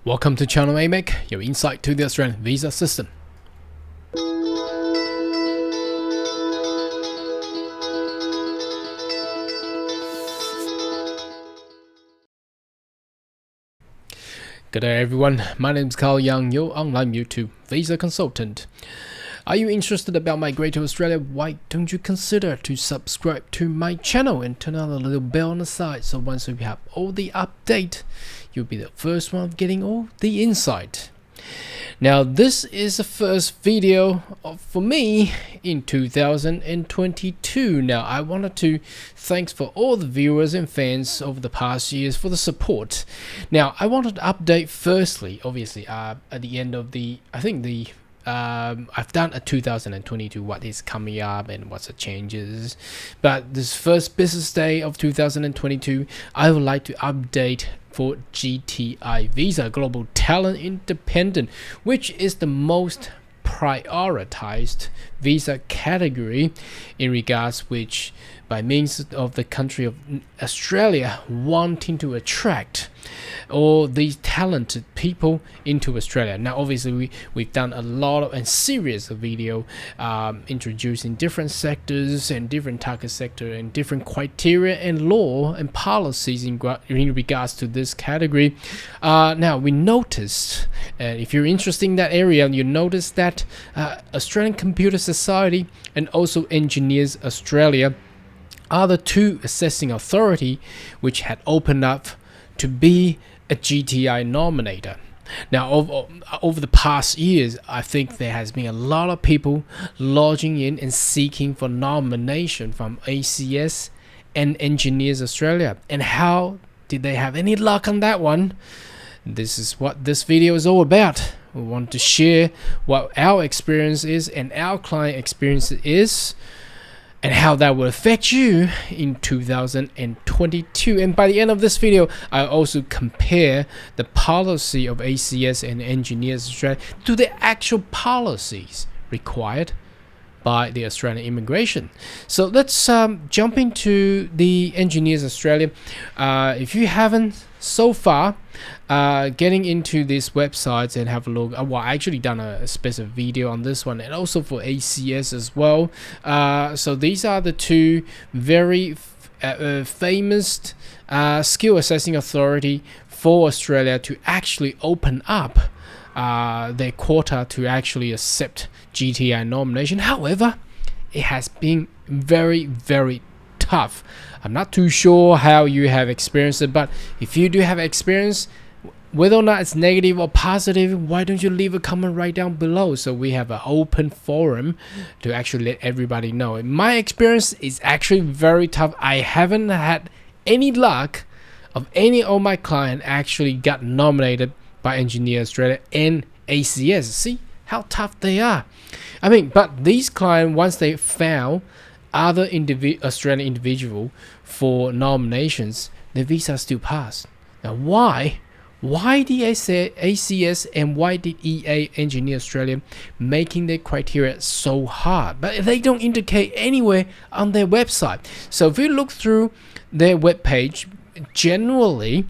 Welcome to Channel AMEC, your insight to the Australian visa system. Good day everyone, my name is Carl Young, your online YouTube visa consultant. Are you interested about migrating to Australia? Why don't you consider to subscribe to my channel and turn on the little bell on the side, so once we have all the update, you'll be the first one of getting all the insight. Now this is the first video for me in 2022. Now I wanted to thanks for all the viewers and fans over the past years for the support. Now I wanted to update firstly, obviously at the end of the, I've done a 2022 what is coming up and what's the changes, but this first business day of 2022 I would like to update for GTI visa, Global Talent Independent, which is the most prioritized visa category in regards which by means of the country of Australia wanting to attract all these talented people into Australia. Now obviously we've done a lot of and series of video introducing different sectors and different target sector and different criteria and law and policies in regards to this category. Now we noticed, and if you're interested in that area, you notice that Australian Computer Society and also Engineers Australia are the two assessing authority which had opened up to be a GTI nominator. Now over the past years, I think there has been a lot of people lodging in and seeking for nomination from ACS and Engineers Australia. And how did they have any luck on that one? This is what this video is all about. We want to share what our experience is and our client experience is, and how that will affect you in 2022. And by the end of this video, I also compare the policy of ACS and Engineers Australia to the actual policies required by the Australian immigration. So let's jump into the Engineers Australia. If you haven't so far getting into these websites and have a look, well, I actually done a specific video on this one and also for ACS as well. So these are the two very famous skill assessing authority for Australia to actually open up their quota to actually accept GTI nomination. However, it has been very tough. I'm not too sure how you have experienced it, but if you do have experience, whether or not it's negative or positive, why don't you leave a comment right down below, so we have an open forum to actually let everybody know. In my experience, it's actually very tough. I haven't had any luck of any of my clients actually got nominated by Engineers Australia and ACS. See how tough they are. I mean, but these clients, once they found other Australian individual for nominations, the visa still passed. Now why did ACS and why did EA Engineer Australia making their criteria so hard? But they don't indicate anywhere on their website. So if you look through their webpage, generally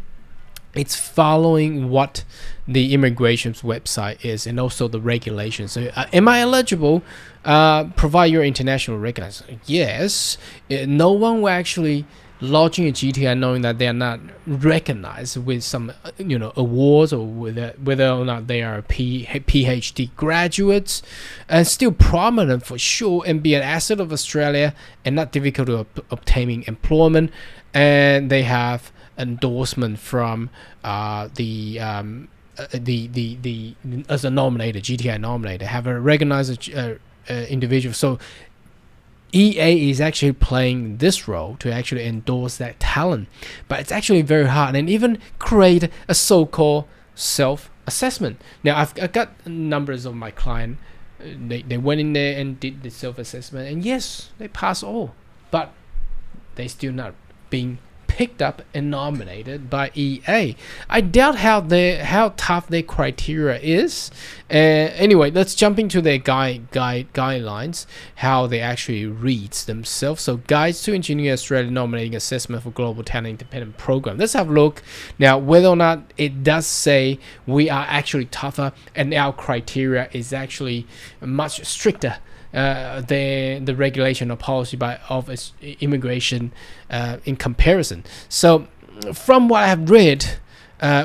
it's following what the immigration's website is and also the regulations. So am I eligible? Provide your international recognition. Yes. No one will actually lodging a GTI knowing that they are not recognized with some awards, or whether or not they are PhD graduates, and still prominent for sure and be an asset of Australia and not difficult to obtaining employment, and they have endorsement from as a nominator, GTI nominator, have a recognized individual. So EA is actually playing this role to actually endorse that talent, but it's actually very hard, and even create a so-called self-assessment. Now I've got numbers of my client, they went in there and did the self-assessment, and yes, they pass all, but they still not being picked up and nominated by EA. I doubt how tough their criteria is. Anyway, let's jump into their guidelines, how they actually read themselves. So, Guides to Engineer Australia Nominating Assessment for Global Talent Independent Program. Let's have a look now whether or not it does say we are actually tougher and our criteria is actually much stricter than the regulation or policy of immigration in comparison. So from what I have read,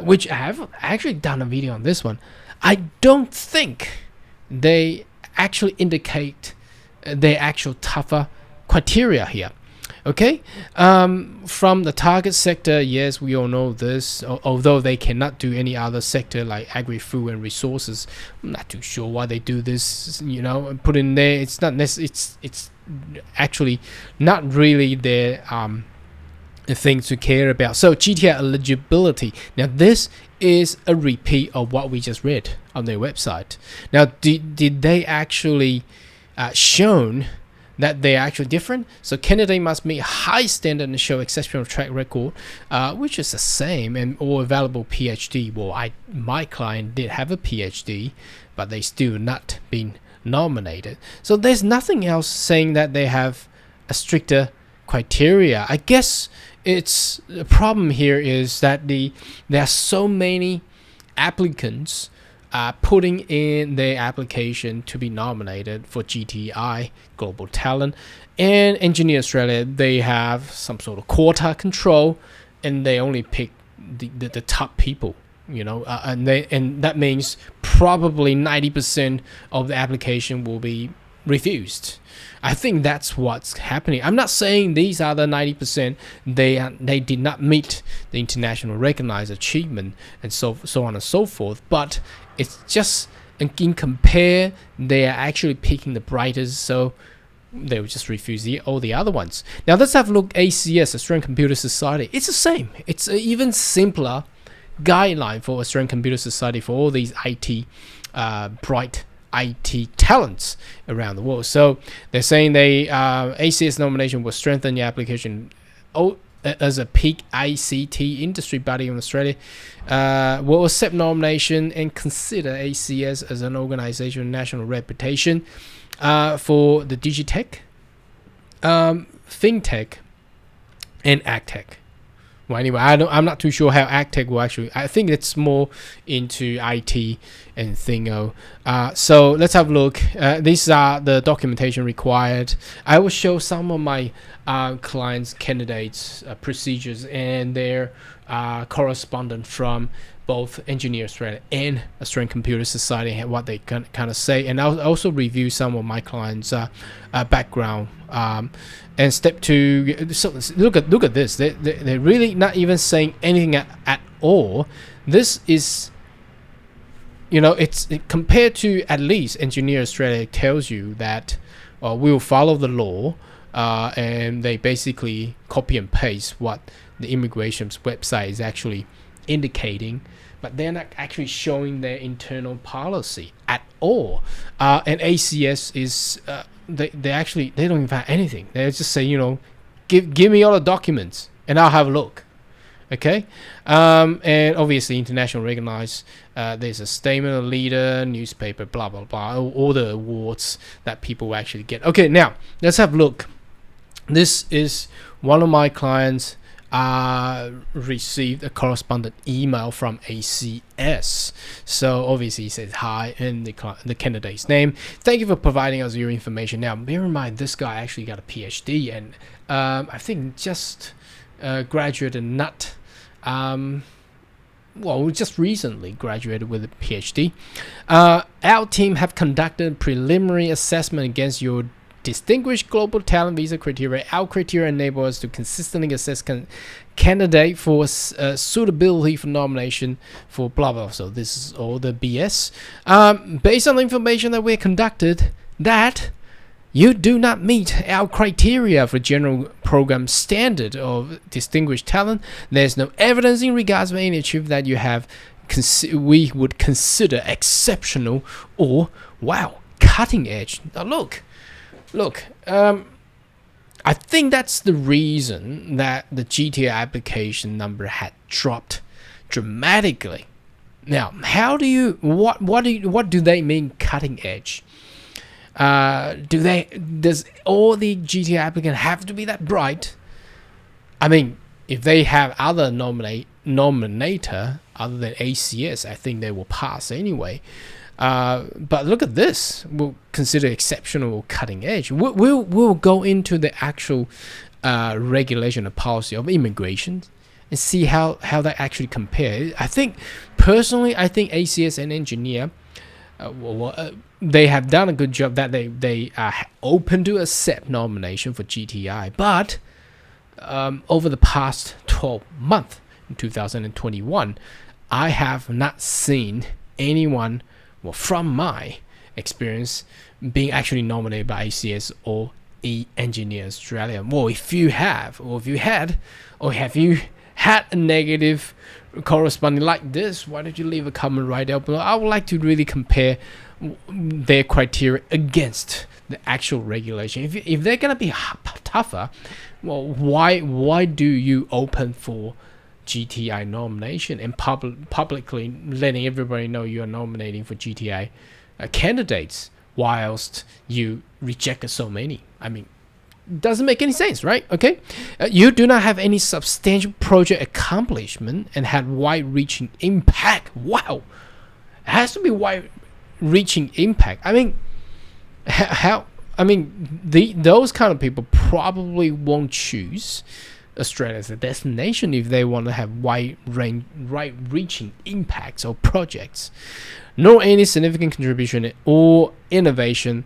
which I have actually done a video on this one, I don't think they actually indicate their actual tougher criteria here. Okay, from the target sector, yes, we all know this. Although they cannot do any other sector like agri-food and resources, I'm not too sure why they do this. You know, put in there. It's not it's actually not really their thing to care about. So GTI eligibility. Now this is a repeat of what we just read on their website. Now did they actually shown that they're actually different? So candidate must meet high standard and show exceptional track record, which is the same, and or available PhD. Well, my client did have a PhD, but they still not been nominated. So there's nothing else saying that they have a stricter criteria. I guess it's the problem here is that there are so many applicants putting in their application to be nominated for GTI Global Talent, and Engineer Australia, they have some sort of quota control and they only pick the top people, you know, and that means probably 90% of the application will be refused. I think that's what's happening. I'm not saying these are the 90%. They did not meet the international recognized achievement and so on and so forth. But it's just in compare, they are actually picking the brightest. So they will just refuse all the other ones. Now let's have a look. ACS, Australian Computer Society. It's the same. It's an even simpler guideline for Australian Computer Society for all these IT bright IT talents around the world. So they're saying they ACS nomination will strengthen your application as a peak ICT industry body in Australia. Will accept nomination and consider ACS as an organization of national reputation for the digitech, fintech, and agtech. Well, anyway, I'm not too sure how agtech will actually. I think it's more into IT and thingo. So let's have a look. These are the documentation required. I will show some of my clients' candidates' procedures and their correspondence from both Engineer Australia and Australian Computer Society and what they kind of say. And I'll also review some of my clients' background. And step two, so look at this. They're really not even saying anything at all. This is, you know, it's compared to at least Engineer Australia tells you that we'll follow the law, and they basically copy and paste what the immigration's website is actually indicating, but they're not actually showing their internal policy at all. And ACS is they don't even have anything. They just say, you know, give me all the documents and I'll have a look. Okay, and obviously international recognized. There's a statement of leader, newspaper, blah blah blah, all the awards that people actually get. Okay, now let's have a look. This is one of my clients received a correspondent email from ACS. So obviously he says hi and the candidate's name. Thank you for providing us your information. Now bear in mind this guy actually got a PhD and I think just graduated not well, just recently graduated with a PhD. Our team have conducted preliminary assessment against your distinguished global talent visa criteria. Our criteria enable us to consistently assess candidate for suitability for nomination for blah blah. So this is all the BS. Based on the information that we conducted, that you do not meet our criteria for general program standard of distinguished talent. There's no evidence in regards to any achievement that you have we would consider exceptional or wow, cutting edge. Now look, I think that's the reason that the GTI application number had dropped dramatically. Now, how do you what do they mean cutting edge? Does all the GTI applicant have to be that bright? I mean, if they have other nominator other than ACS, I think they will pass anyway. But look at this. We'll consider exceptional or cutting edge. We'll go into the actual regulation or policy of immigration and see how that actually compares. I think personally, ACS and engineer, they have done a good job that they are open to accept nomination for GTI. But over the past 12 months, in 2021, I have not seen anyone, well, from my experience, being actually nominated by ACS or Engineer Australia. Well, if you have, or if you had, or have you had a negative corresponding like this, why don't you leave a comment right down below? I would like to really compare their criteria against the actual regulation. If they're gonna be tougher, well, why do you open for GTI nomination and publicly letting everybody know you are nominating for GTI candidates, whilst you rejected so many? I mean, doesn't make any sense, right? Okay, you do not have any substantial project accomplishment and had wide-reaching impact. Wow, it has to be wide-reaching impact. I mean, how? I mean, those kind of people probably won't choose Australia as a destination if they want to have wide-reaching impacts or projects, nor any significant contribution or innovation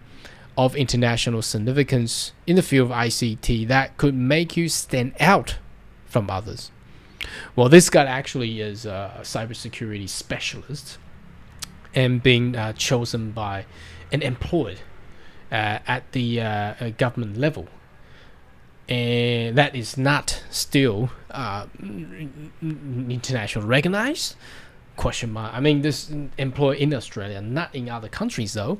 of international significance in the field of ICT that could make you stand out from others. Well, this guy actually is a cybersecurity specialist and being chosen by and employed at the government level. And that is not still international recognized? Question mark. I mean, this employed in Australia, not in other countries though.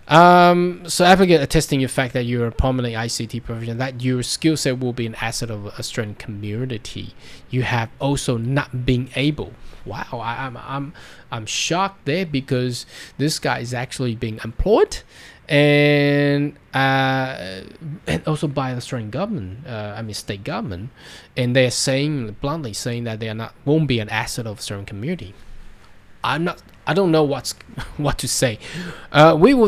So applicant attesting the fact that you're a prominent ICT professional, that your skill set will be an asset of the Australian community. You have also not been able. Wow, I'm shocked there, because this guy is actually being employed and also by the Australian government, state government, and they're saying bluntly that they won't be an asset of Australian community. I don't know what to say. We will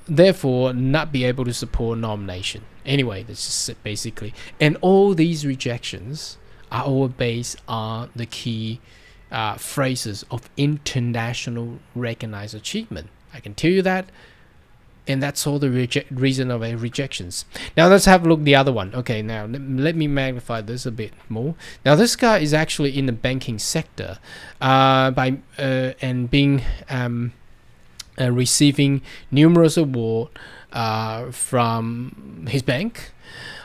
therefore not be able to support nomination. Anyway, this is it basically, and all these rejections are all based on the key phrases of international recognized achievement. I can tell you that. And that's all the reason of rejections. Now let's have a look at the other one. Okay, now let me magnify this a bit more. Now this guy is actually in the banking sector, and being receiving numerous awards from his bank,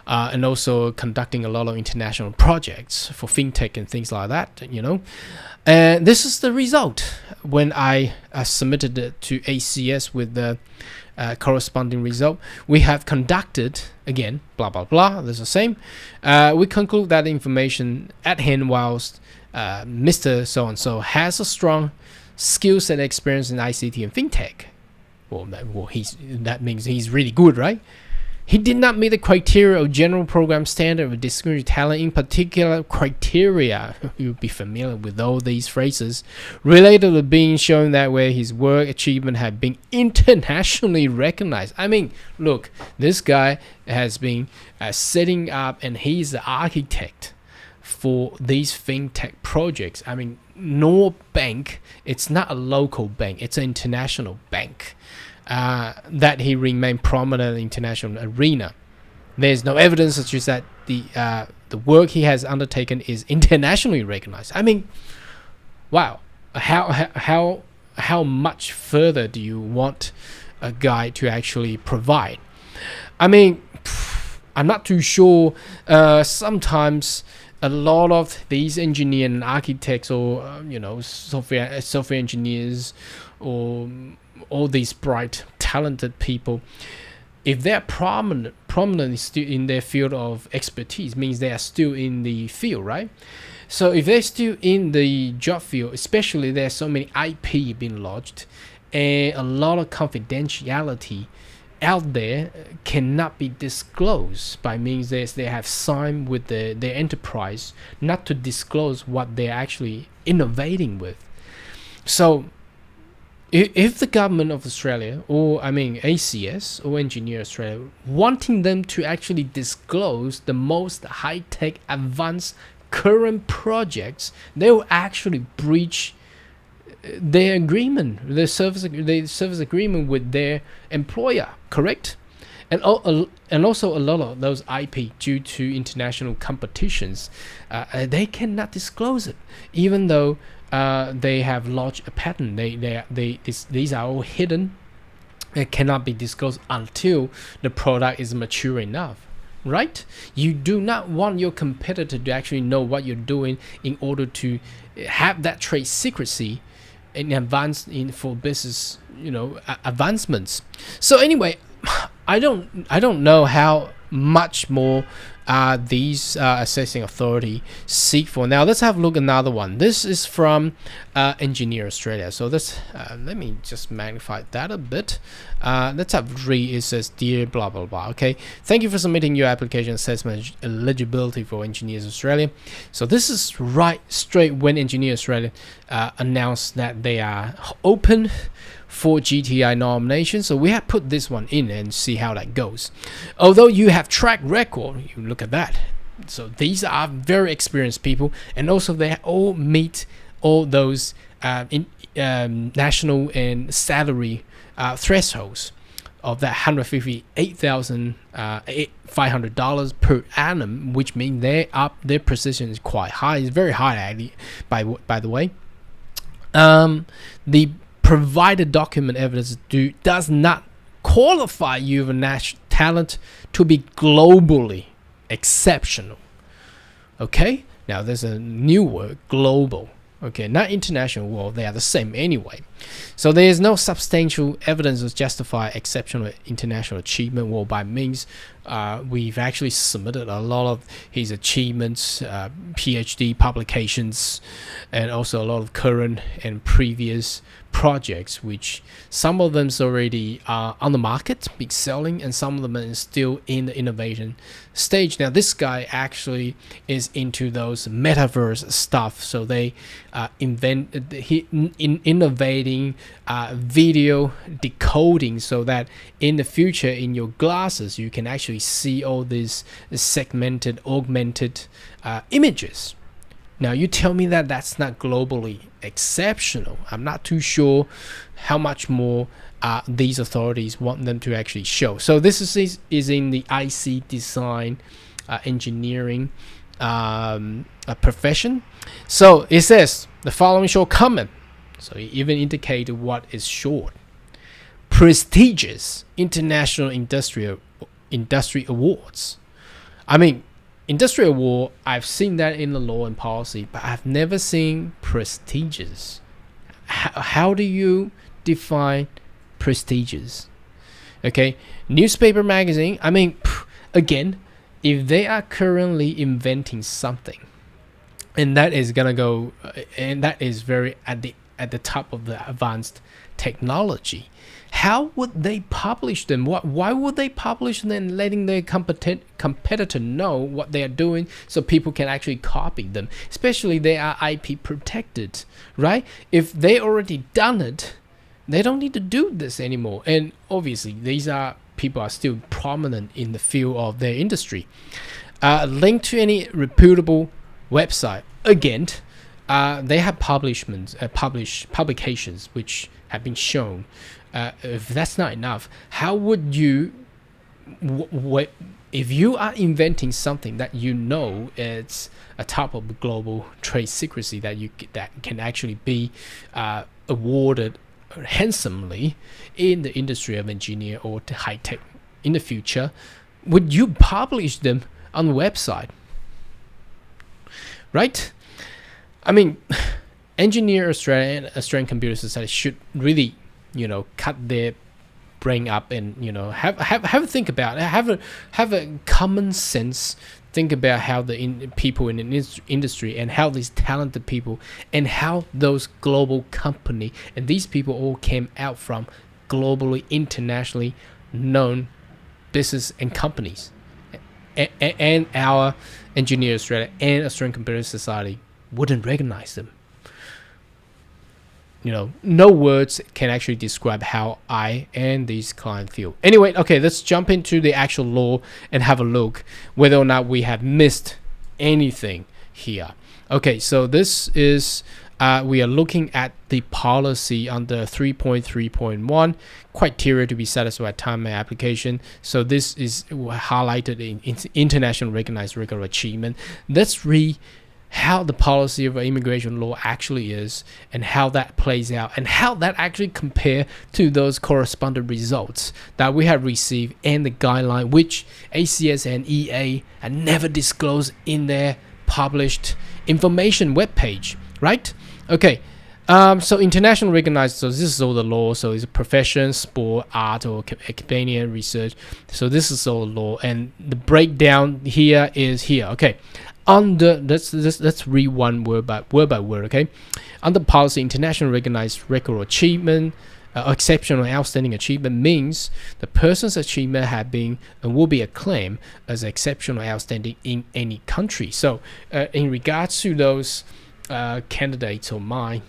and also conducting a lot of international projects for fintech and things like that. And this is the result when I submitted it to ACS with the corresponding result. We have conducted, again, blah blah blah, that's the same. We conclude that information at hand, whilst Mr. So-and-so has a strong skill set experience in ICT and fintech. Well, that means he's really good, right? He did not meet the criteria of general program standard of distinguished talent. In particular criteria, you'll be familiar with all these phrases, related to being shown that where his work achievement had been internationally recognized. I mean, look, this guy has been setting up, and he's the architect for these fintech projects. I mean, no bank, it's not a local bank, it's an international bank. That he remained prominent in the international arena. There's no evidence such as that the work he has undertaken is internationally recognized. I mean, wow, how much further do you want a guy to actually provide? I mean, I'm not too sure. Sometimes a lot of these engineers and architects, or software engineers, or all these bright, talented people, if they're prominent still in their field of expertise, means they are still in the field, right? So if they're still in the job field, especially there's so many IP being lodged and a lot of confidentiality out there cannot be disclosed, by means they have signed with their enterprise not to disclose what they're actually innovating with. So if the government of Australia, or ACS or Engineer Australia, wanting them to actually disclose the most high-tech advanced current projects, they will actually breach their agreement, their service agreement with their employer, correct? And also a lot of those IP, due to international competitions, they cannot disclose it, even though they have lodged a patent. These are all hidden. It cannot be disclosed until the product is mature enough, right? You do not want your competitor to actually know what you're doing in order to have that trade secrecy in advance for business, advancements. So anyway, I don't know how much more these assessing authority seek for. Now let's have a look at another one. This is from Engineer Australia. So let's let me just magnify that a bit. Let's have read. It says, dear blah blah blah. Okay, thank you for submitting your application assessment eligibility for Engineers Australia. So this is right straight when Engineer Australia announced that they are open for GTI nomination. So we have put this one in and see how that goes. Although you have track record, you look at that. So these are very experienced people, and also they all meet all those national and salary thresholds of that $158,500 per annum, which means their position is quite high. It's very high, actually, by the way. The provided document evidence does not qualify you as national talent to be globally exceptional. Okay, now there's a new word, global. Okay, not international. Well, they are the same anyway. So there is no substantial evidence to justify exceptional international achievement. Well, by means, we've actually submitted a lot of his achievements, PhD publications, and also a lot of current and previous projects, which some of them already are on the market, big selling, and some of them are still in the innovation stage. Now this guy actually is into those metaverse stuff, so they innovating video decoding, so that in the future in your glasses you can actually see all these segmented, augmented images. Now you tell me that that's not globally exceptional. I'm not too sure how much more these authorities want them to actually show. So this is in the IC design engineering profession. So it says the following short comment. So it even indicated what is short. Prestigious international industry awards. Industry award, I've seen that in the law and policy, but I've never seen prestigious. How do you define prestigious? Okay, newspaper, magazine. Again, if they are currently inventing something, and that is gonna go, and that is very at the top of the advanced technology, how would they publish them? Why would they publish them and letting their competitor know what they are doing, so people can actually copy them? Especially they are IP protected, right? If they already done it, they don't need to do this anymore. And obviously these are people are still prominent in the field of their industry. Link to any reputable website. Again, they have publications which have been shown. If that's not enough, how would you, if you are inventing something that you know it's a top of global trade secrecy that can actually be awarded handsomely in the industry of engineer or high tech in the future, would you publish them on the website? Right? Engineer Australia and Australian Computer Society should really cut their bring up and have a think about it, have a common sense. Think about how the people in the industry and how these talented people and how those global company and these people all came out from globally, internationally known business and companies, and our Engineer Australia and Australian Computer Society wouldn't recognize them. No words can actually describe how I and these clients feel. Anyway, okay, let's jump into the actual law and have a look whether or not we have missed anything here. Okay, so this is we are looking at the policy under 3.3.1 criteria to be satisfied at time of application. So this is highlighted in international recognized regular achievement. Let's read how the policy of immigration law actually is and how that plays out and how that actually compare to those corresponding results that we have received and the guideline which ACS and EA had never disclosed in their published information webpage, right? Okay, so international recognized, so this is all the law, so it's a profession, sport, art, or academia, research. So this is all law, and the breakdown here is here. Okay, under let's read one word by word. Okay, under policy, international recognized record achievement, exceptional outstanding achievement means the person's achievement have been and will be acclaimed as exceptional outstanding in any country. So in regards to those candidates of mine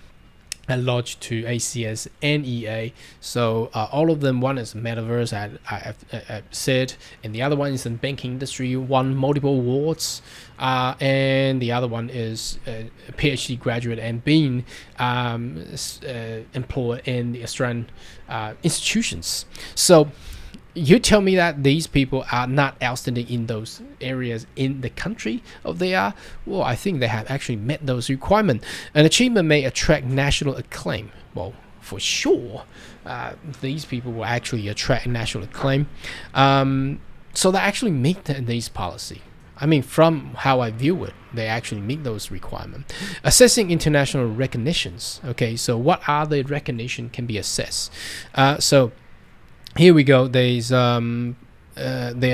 lodged to ACS and EA, so all of them, one is metaverse, I've said, and the other one is in banking industry, won multiple awards, and the other one is a PhD graduate and being employed in the Australian institutions. So you tell me that these people are not outstanding in those areas in the country of they are? Well, I think they have actually met those requirements. An achievement may attract national acclaim. Well, for sure, these people will actually attract national acclaim. So they actually meet these policy. I mean, from how I view it, they actually meet those requirements. Assessing international recognitions. Okay, so what are the recognition can be assessed? So here we go. There's their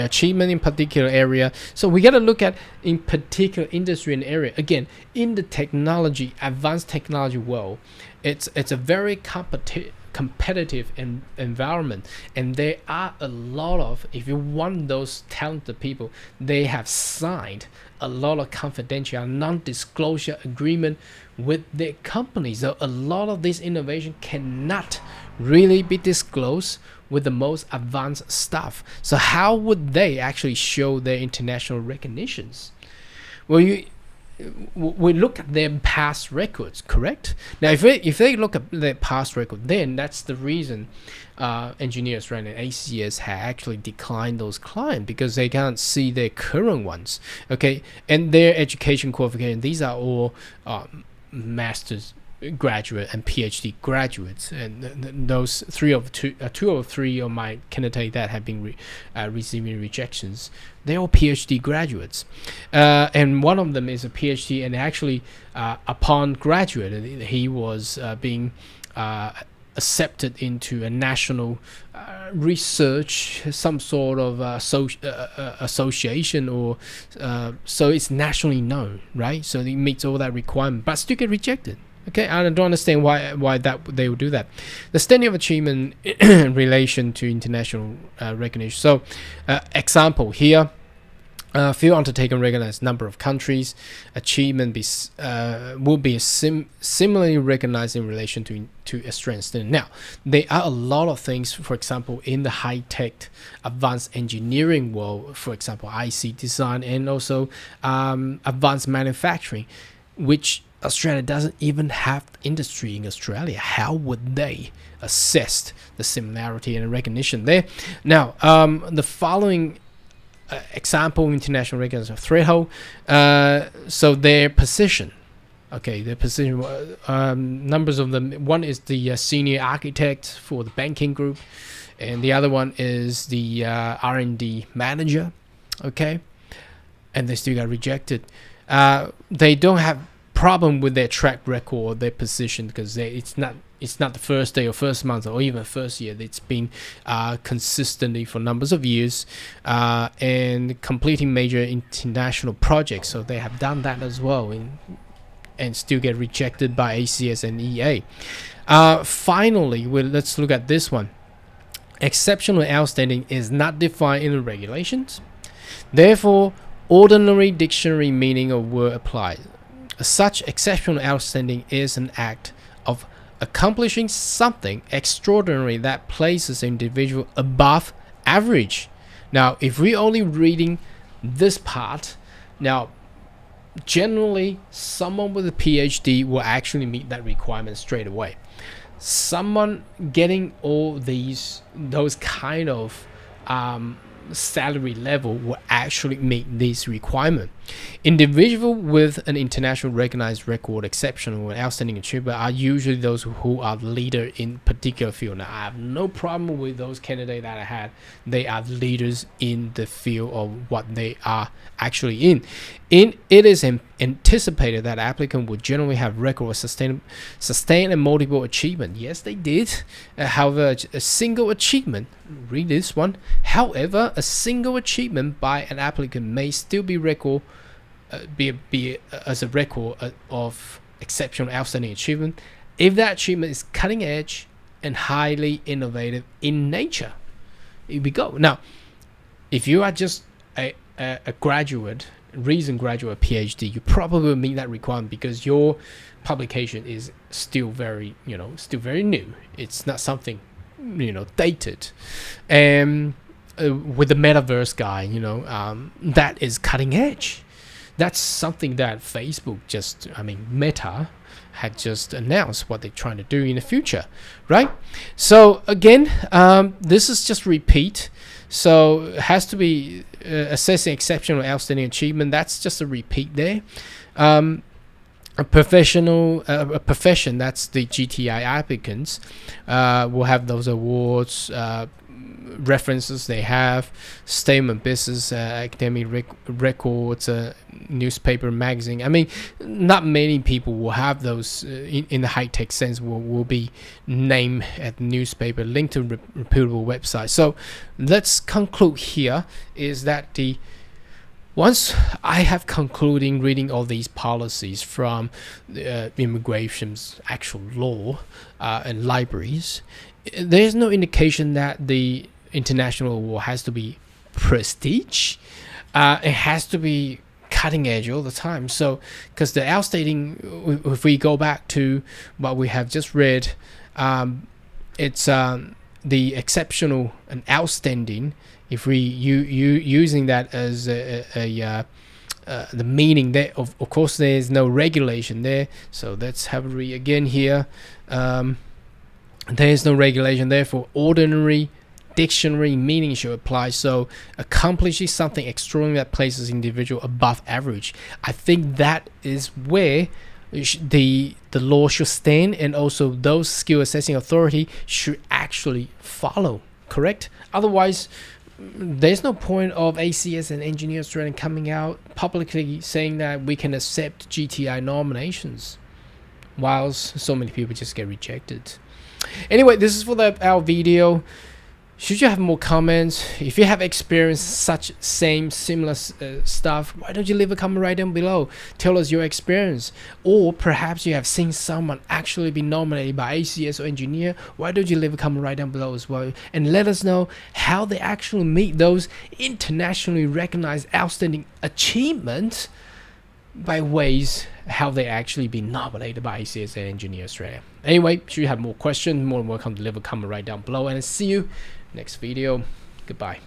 achievement in particular area. So we got to look at in particular industry and area. Again, in the technology, advanced technology world, it's a very competitive environment, and there are a lot of, if you want those talented people, they have signed a lot of confidential non-disclosure agreement with their companies. So a lot of this innovation cannot really be disclosed with the most advanced stuff. So how would they actually show their international recognitions? Well, we look at their past records, correct? Now, if they look at their past record, then that's the reason Engineers and ACS have actually declined those clients, because they can't see their current ones. Okay, and their education qualification, these are all master's graduate and PhD graduates, and those two of three of my candidates that have been receiving rejections, they're all PhD graduates, and one of them is a PhD, and actually upon graduate he was being accepted into a national research, some sort of association, or so it's nationally known, right? So it meets all that requirement, but still get rejected. Okay, I don't understand why that they would do that. The standing of achievement in relation to international recognition. So, example here, field undertaken recognized number of countries. Achievement will be similarly recognized in relation to Australian standard. Now, there are a lot of things. For example, in the high-tech, advanced engineering world, for example, IC design and also advanced manufacturing, which Australia doesn't even have industry in Australia. How would they assess the similarity and recognition there? Now, the following example, international recognition of threshold. So their position. Okay, their position. Numbers of them. One is the senior architect for the banking group, and the other one is the R&D manager. Okay, and they still got rejected. They don't have problem with their track record, their position, because it's not it's not the first day or first month or even first year. It's been consistently for numbers of years and completing major international projects. So they have done that as well, and still get rejected by ACS and EA. Finally, let's look at this one. Exceptional outstanding is not defined in the regulations. Therefore, ordinary dictionary meaning of word applied. Such exceptional outstanding is an act of accomplishing something extraordinary that places an individual above average. Now, if we're only reading this part, now generally someone with a PhD will actually meet that requirement straight away. Someone getting all those kind of salary level will actually meet this requirement. Individual with an international recognized record, exceptional and outstanding achievement are usually those who are leader in particular field. Now, I have no problem with those candidates that I had. They are leaders in the field of what they are actually in. It is anticipated that applicant would generally have record of sustained and multiple achievement. Yes, they did. However, a single achievement, read this one. However, a single achievement by an applicant may still be record as a record of exceptional outstanding achievement if that achievement is cutting edge and highly innovative in nature. Here we go. Now, if you are just a graduate, recent graduate PhD, you probably will meet that requirement because your publication is still very new. It's not something dated. And with the metaverse guy, that is cutting edge. That's something that Facebook Meta had just announced what they're trying to do in the future, right? So again, this is just repeat. So it has to be assessing exceptional outstanding achievement. That's just a repeat there. A profession, that's the GTI applicants, will have those awards, references they have, statement business, academic records, newspaper, magazine. I mean, not many people will have those in the high-tech sense will be named at the newspaper, linked to reputable websites. So let's conclude here is that once I have concluding reading all these policies from immigration's actual law and libraries, there's no indication that the international award has to be prestige. It has to be cutting edge all the time. So, because the outstanding, if we go back to what we have just read, it's the exceptional and outstanding. If we using that as the meaning there, of course, there is no regulation there. So let's have a read again here. There is no regulation, therefore ordinary dictionary meaning should apply. So accomplishing something extraordinary that places individual above average. I think that is where the law should stand, and also those skill assessing authority should actually follow. Correct? Otherwise, there's no point of ACS and Engineer Australia coming out publicly saying that we can accept GTI nominations, whilst so many people just get rejected. Anyway, this is for our video. Should you have more comments, if you have experienced such similar stuff, why don't you leave a comment right down below? Tell us your experience. Or perhaps you have seen someone actually be nominated by ACS or engineer. Why don't you leave a comment right down below as well? And let us know how they actually meet those internationally recognized outstanding achievements by ways how they actually been nominated by ACS and Engineer Australia. Anyway, should you have more questions, more than welcome to leave a comment right down below, and see you next video. Goodbye.